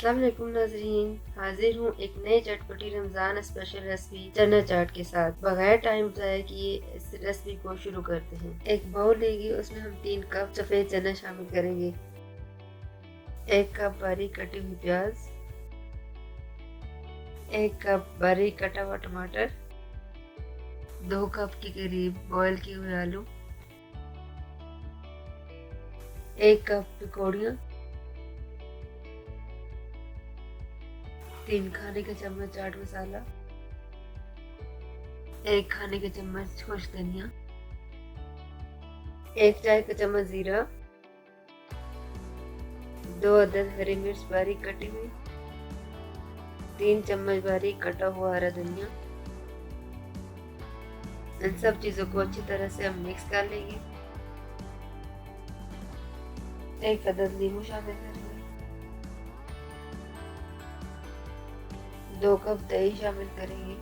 अस्सलाम वालेकुम नाज़रीन, हाजिर हूँ एक नए चटपटी रमज़ान स्पेशल रेसिपी चना चाट के साथ। बगैर टाइम ज़ाया किए इस रेसिपी को शुरू करते हैं। एक बाउल लेंगे, उसमें हम 3 कप सफ़ेद चना शामिल करेंगे, 1 कप बारीक कटी हुई प्याज, 1 कप बारीक कटा हुआ टमाटर, 2 कप के करीब बॉयल किए हुए आलू, 1 कप पकौड़ियाँ, 3 खाने का चम्मच चाट मसाला, 1 खाने का चम्मच खुश्क धनिया, 1 चाय का चम्मच जीरा, 2 अदद हरी मिर्च बारीक कटी हुई, 3 चम्मच बारीक कटा हुआ हरा धनिया। इन सब चीजों को अच्छी तरह से हम मिक्स कर लेंगे। 1 अदद नींबू शामिल करेंगे, 2 कप दही शामिल करेंगे,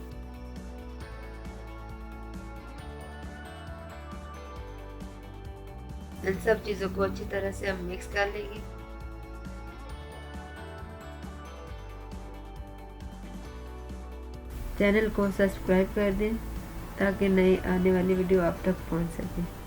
इन सब चीजों को अच्छी तरह से हम मिक्स कर लेंगे। चैनल को सब्सक्राइब कर दें ताकि नई आने वाली वीडियो आप तक पहुंच सके।